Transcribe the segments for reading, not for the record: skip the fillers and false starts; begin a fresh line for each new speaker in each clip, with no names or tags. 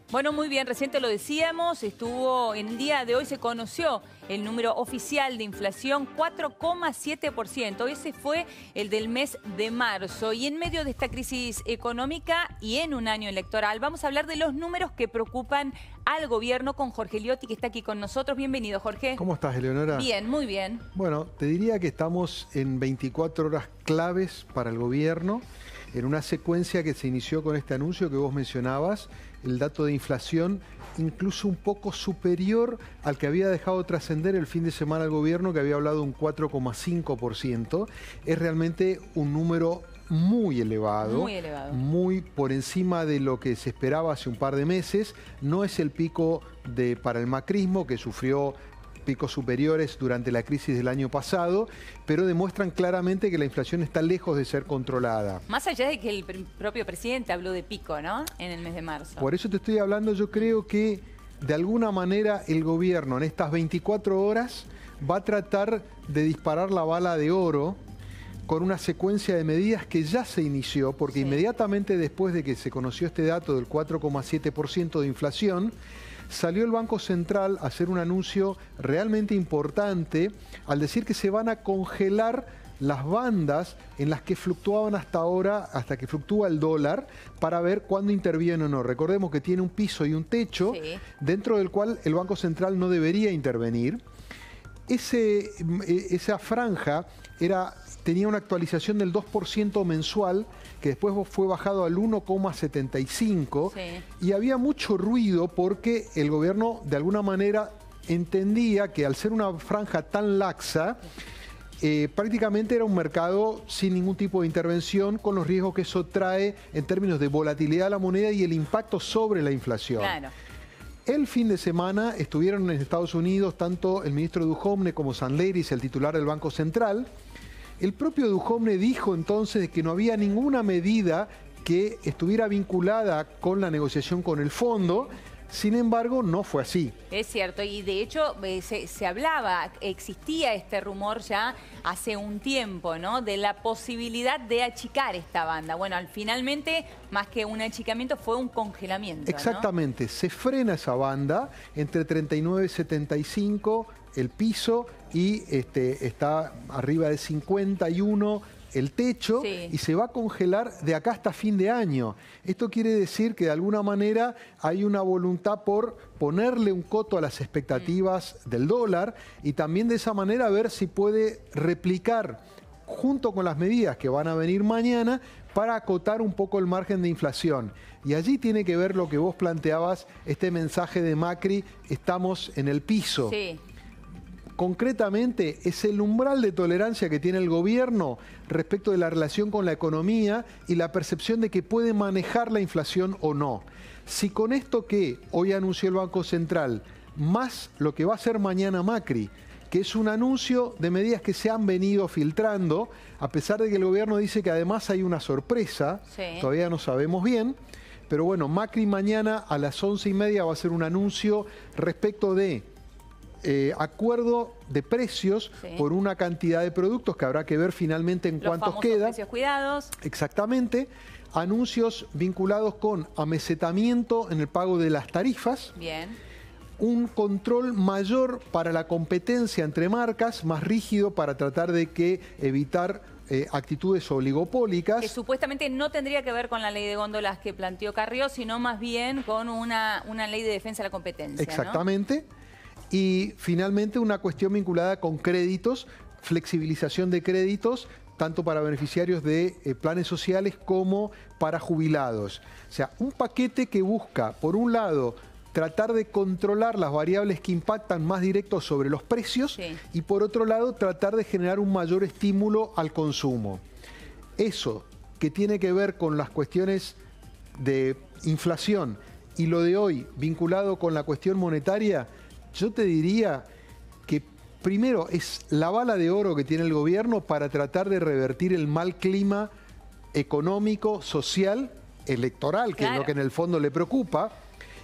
Bueno, muy bien, reciente lo decíamos, en el día de hoy se conoció el número oficial de inflación, 4,7%. Ese fue el del mes de marzo. Y en medio de esta crisis económica y en un año electoral, vamos a hablar de los números que preocupan al gobierno con Jorge Liotti, que está aquí con nosotros. Bienvenido, Jorge.
¿Cómo estás, Eleonora?
Bien, muy bien.
Bueno, te diría que estamos en 24 horas claves para el gobierno, en una secuencia que se inició con este anuncio que vos mencionabas, el dato de inflación incluso un poco superior al que había dejado trascender el fin de semana el gobierno, que había hablado de un 4,5%. Es realmente un número muy elevado, muy por encima de lo que se esperaba hace un par de meses. No es el pico para el macrismo, que sufrió picos superiores durante la crisis del año pasado, pero demuestran claramente que la inflación está lejos de ser controlada.
Más allá de que el propio presidente habló de pico, ¿no?, en el mes de marzo.
Por eso te estoy hablando, yo creo que de alguna manera el gobierno en estas 24 horas va a tratar de disparar la bala de oro con una secuencia de medidas que ya se inició, porque inmediatamente después de que se conoció este dato del 4,7% de inflación, salió el Banco Central a hacer un anuncio realmente importante al decir que se van a congelar las bandas en las que fluctuaban hasta ahora, hasta que fluctúa el dólar, para ver cuándo interviene o no. Recordemos que tiene un piso y un techo, dentro del cual el Banco Central no debería intervenir. Esa franja tenía una actualización del 2% mensual, que después fue bajado al 1,75%, y había mucho ruido porque el gobierno de alguna manera entendía que al ser una franja tan laxa, prácticamente era un mercado sin ningún tipo de intervención, con los riesgos que eso trae en términos de volatilidad de la moneda y el impacto sobre la inflación.
Claro.
El fin de semana estuvieron en Estados Unidos tanto el ministro Duhovne como Sanleris, el titular del Banco Central. El propio Duhovne dijo entonces que no había ninguna medida que estuviera vinculada con la negociación con el fondo. Sin embargo, no fue así.
Es cierto, y de hecho se hablaba, existía este rumor ya hace un tiempo, ¿no?, de la posibilidad de achicar esta banda. Bueno, finalmente, más que un achicamiento, fue un congelamiento.
Exactamente, ¿no? Se frena esa banda entre 39,75 el piso y está arriba de 51 el techo, y se va a congelar de acá hasta fin de año. Esto quiere decir que de alguna manera hay una voluntad por ponerle un coto a las expectativas del dólar y también de esa manera ver si puede replicar junto con las medidas que van a venir mañana para acotar un poco el margen de inflación. Y allí tiene que ver lo que vos planteabas, este mensaje de Macri: estamos en el piso.
Sí.
Concretamente, es el umbral de tolerancia que tiene el gobierno respecto de la relación con la economía y la percepción de que puede manejar la inflación o no. Si con esto que hoy anunció el Banco Central, más lo que va a hacer mañana Macri, que es un anuncio de medidas que se han venido filtrando, a pesar de que el gobierno dice que además hay una sorpresa, todavía no sabemos bien, pero bueno, Macri mañana a las 11:30 va a hacer un anuncio respecto de acuerdo de precios por una cantidad de productos que habrá que ver finalmente en cuántos queda.
Precios cuidados.
Exactamente. Anuncios vinculados con amesetamiento en el pago de las tarifas.
Bien.
Un control mayor para la competencia entre marcas, más rígido para tratar de evitar actitudes oligopólicas.
Que supuestamente no tendría que ver con la ley de góndolas que planteó Carrió, sino más bien con una ley de defensa de la competencia.
Exactamente. ¿No? Y finalmente una cuestión vinculada con créditos, flexibilización de créditos, tanto para beneficiarios de planes sociales como para jubilados. O sea, un paquete que busca, por un lado, tratar de controlar las variables que impactan más directo sobre los precios y por otro lado, tratar de generar un mayor estímulo al consumo. Eso que tiene que ver con las cuestiones de inflación y lo de hoy vinculado con la cuestión monetaria, yo te diría que primero es la bala de oro que tiene el gobierno para tratar de revertir el mal clima económico, social, electoral, que es lo que en el fondo le preocupa,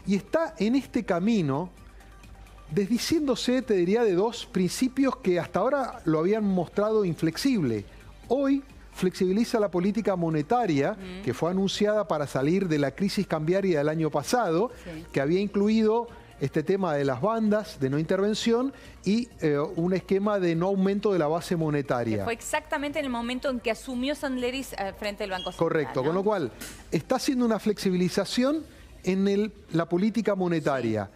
y está en este camino desdiciéndose, te diría, de dos principios que hasta ahora lo habían mostrado inflexible. Hoy flexibiliza la política monetaria que fue anunciada para salir de la crisis cambiaria del año pasado, que había incluido este tema de las bandas de no intervención y un esquema de no aumento de la base monetaria.
Que fue exactamente en el momento en que asumió Sandleris frente al Banco Central.
Correcto,
¿no?
con lo cual está haciendo una flexibilización en la política monetaria.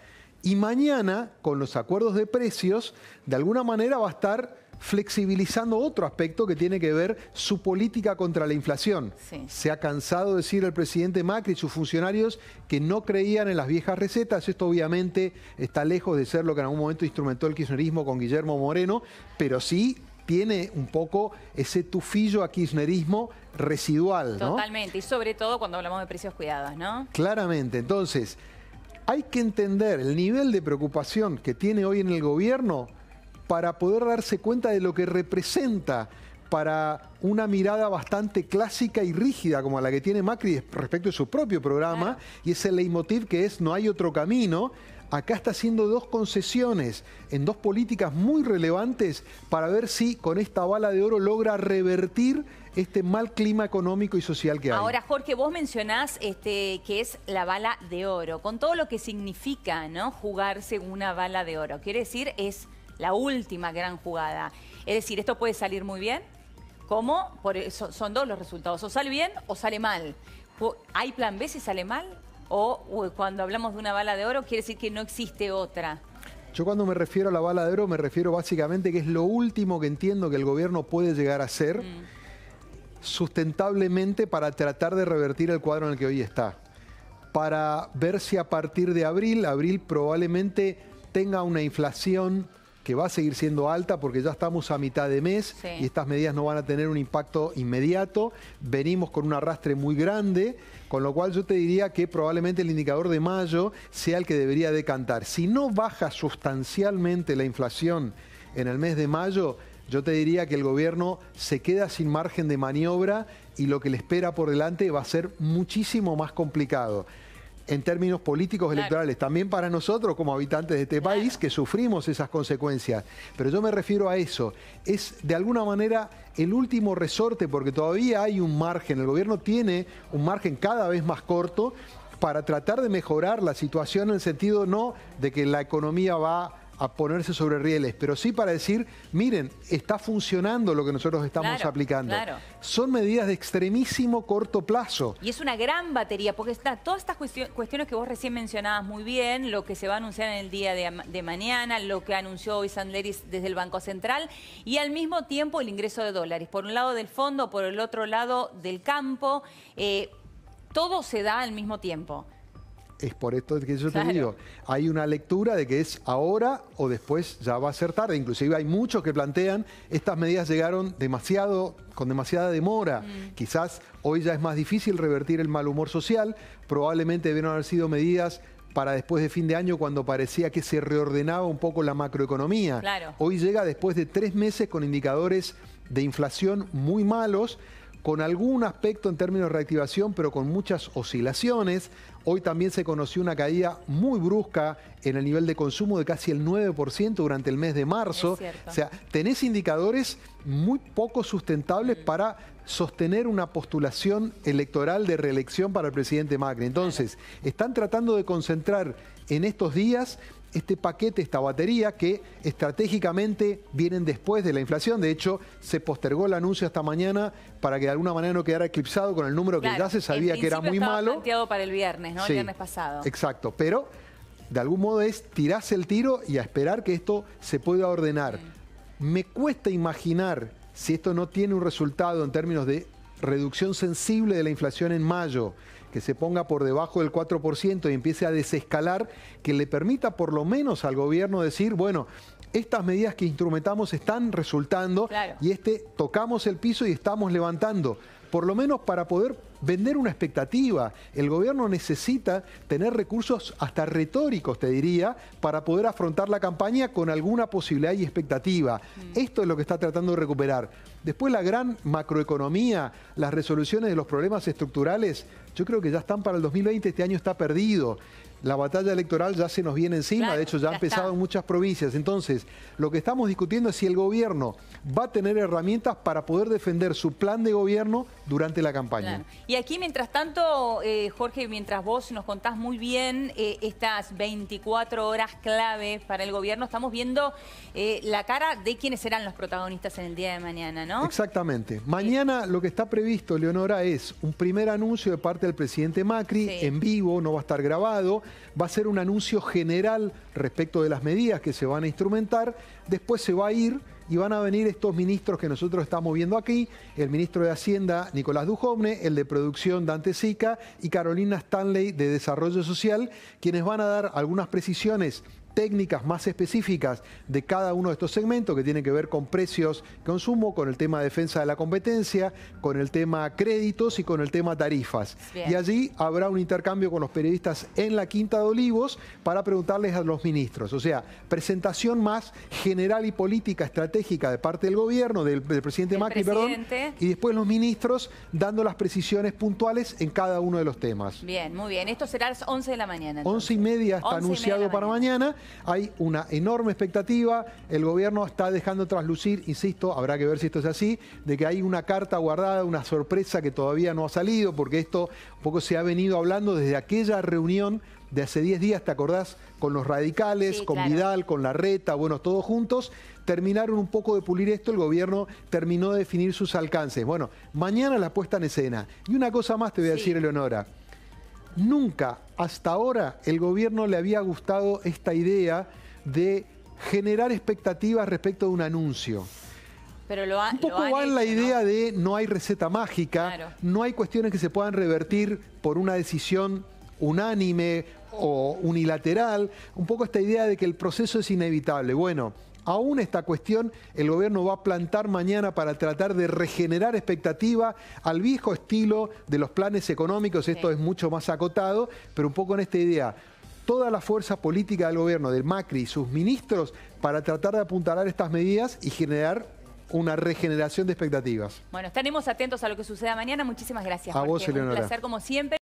Y mañana, con los acuerdos de precios, de alguna manera va a estar flexibilizando otro aspecto que tiene que ver su política contra la inflación. Se ha cansado de decir el presidente Macri y sus funcionarios que no creían en las viejas recetas. Esto obviamente está lejos de ser lo que en algún momento instrumentó el kirchnerismo con Guillermo Moreno, pero sí tiene un poco ese tufillo a kirchnerismo residual, ¿no?
Totalmente, y sobre todo cuando hablamos de precios cuidados, ¿no?
Claramente, entonces hay que entender el nivel de preocupación que tiene hoy en el gobierno para poder darse cuenta de lo que representa para una mirada bastante clásica y rígida como la que tiene Macri respecto de su propio programa, y ese leitmotiv que es no hay otro camino. Acá está haciendo dos concesiones en dos políticas muy relevantes para ver si con esta bala de oro logra revertir este mal clima económico y social que hay.
Ahora, Jorge, vos mencionás que es la bala de oro, con todo lo que significa, ¿no?, jugarse una bala de oro. Quiere decir, es la última gran jugada. Es decir, esto puede salir muy bien. ¿Cómo? Por eso son dos los resultados. O sale bien o sale mal. ¿Hay plan B si sale mal? O cuando hablamos de una bala de oro, quiere decir que no existe otra.
Yo cuando me refiero a la bala de oro, me refiero básicamente que es lo último que entiendo que el gobierno puede llegar a hacer sustentablemente para tratar de revertir el cuadro en el que hoy está. Para ver si a partir de abril probablemente tenga una inflación que va a seguir siendo alta porque ya estamos a mitad de mes y estas medidas no van a tener un impacto inmediato. Venimos con un arrastre muy grande, con lo cual yo te diría que probablemente el indicador de mayo sea el que debería decantar. Si no baja sustancialmente la inflación en el mes de mayo, yo te diría que el gobierno se queda sin margen de maniobra y lo que le espera por delante va a ser muchísimo más complicado. En términos políticos electorales, también para nosotros como habitantes de este país que sufrimos esas consecuencias. Pero yo me refiero a eso, es de alguna manera el último resorte porque todavía hay un margen, el gobierno tiene un margen cada vez más corto para tratar de mejorar la situación en el sentido no de que la economía va a ponerse sobre rieles, pero sí para decir, miren, está funcionando lo que nosotros estamos aplicando. Son medidas de extremísimo corto plazo.
Y es una gran batería, porque está todas estas cuestiones que vos recién mencionabas muy bien, lo que se va a anunciar en el día de mañana, lo que anunció hoy Sandleris desde el Banco Central, y al mismo tiempo el ingreso de dólares. Por un lado del fondo, por el otro lado del campo, todo se da al mismo tiempo.
Es por esto que yo te digo, hay una lectura de que es ahora o después ya va a ser tarde. Inclusive hay muchos que plantean, estas medidas llegaron con demasiada demora. Quizás hoy ya es más difícil revertir el mal humor social, probablemente debieron haber sido medidas para después de fin de año cuando parecía que se reordenaba un poco la macroeconomía. Hoy llega después de 3 meses con indicadores de inflación muy malos, con algún aspecto en términos de reactivación, pero con muchas oscilaciones. Hoy también se conoció una caída muy brusca en el nivel de consumo de casi el 9% durante el mes de marzo. O sea, tenés indicadores muy poco sustentables para sostener una postulación electoral de reelección para el presidente Macri. Entonces, están tratando de concentrar en estos días este paquete, esta batería que estratégicamente vienen después de la inflación. De hecho, se postergó el anuncio esta mañana para que de alguna manera no quedara eclipsado con el número que ya se sabía que era muy malo.
Planteado para el viernes, ¿no? El viernes pasado.
Exacto, pero de algún modo es tirarse el tiro y a esperar que esto se pueda ordenar. Me cuesta imaginar si esto no tiene un resultado en términos de reducción sensible de la inflación en mayo, que se ponga por debajo del 4% y empiece a desescalar, que le permita por lo menos al gobierno decir, bueno, estas medidas que instrumentamos están resultando y tocamos el piso y estamos levantando, por lo menos para poder vender una expectativa. El gobierno necesita tener recursos hasta retóricos, te diría, para poder afrontar la campaña con alguna posibilidad y expectativa. Esto es lo que está tratando de recuperar. Después la gran macroeconomía, las resoluciones de los problemas estructurales, yo creo que ya están para el 2020, este año está perdido. la batalla electoral ya se nos viene encima,
Claro,
de hecho ya ha empezado en muchas provincias. Entonces, lo que estamos discutiendo es si el gobierno va a tener herramientas para poder defender su plan de gobierno durante la campaña.
Claro. Y aquí, mientras tanto, Jorge, mientras vos nos contás muy bien estas 24 horas clave para el gobierno, estamos viendo la cara de quiénes serán los protagonistas en el día de mañana, ¿no?
Exactamente. Mañana lo que está previsto, Leonora, es un primer anuncio de parte del presidente Macri, en vivo, no va a estar grabado, va a ser un anuncio general respecto de las medidas que se van a instrumentar, después se va a ir y van a venir estos ministros que nosotros estamos viendo aquí, el ministro de Hacienda, Nicolás Dujovne, el de Producción, Dante Sica, y Carolina Stanley, de Desarrollo Social, quienes van a dar algunas precisiones técnicas más específicas de cada uno de estos segmentos que tienen que ver con precios, consumo, con el tema de defensa de la competencia, con el tema créditos y con el tema tarifas. Bien. Y allí habrá un intercambio con los periodistas en la Quinta de Olivos para preguntarles a los ministros. O sea, presentación más general y política estratégica de parte del gobierno, del presidente Macri, perdón, y después los ministros dando las precisiones puntuales en cada uno de los temas.
Bien, muy bien. Esto será a las 11 de la mañana. Entonces.
11:30 está anunciado para mañana. Hay una enorme expectativa, el gobierno está dejando traslucir, insisto, habrá que ver si esto es así, de que hay una carta guardada, una sorpresa que todavía no ha salido, porque esto un poco se ha venido hablando desde aquella reunión de hace 10 días, ¿te acordás? Con los radicales, con Vidal, con Larreta, bueno, todos juntos, terminaron un poco de pulir esto, el gobierno terminó de definir sus alcances. Bueno, mañana la puesta en escena. Y una cosa más te voy a decir, Eleonora. Nunca hasta ahora el gobierno le había gustado esta idea de generar expectativas respecto de un anuncio.
Pero
un poco va en la idea de no hay receta mágica, no hay cuestiones que se puedan revertir por una decisión unánime o unilateral. Un poco esta idea de que el proceso es inevitable. Bueno, aún esta cuestión el gobierno va a plantar mañana para tratar de regenerar expectativa al viejo estilo de los planes económicos. Esto es mucho más acotado, pero un poco en esta idea. Toda la fuerza política del gobierno, del Macri y sus ministros, para tratar de apuntalar estas medidas y generar una regeneración de expectativas.
Bueno, estaremos atentos a lo que suceda mañana. Muchísimas gracias,
Jorge. A vos, Eleonora.
Un placer como siempre.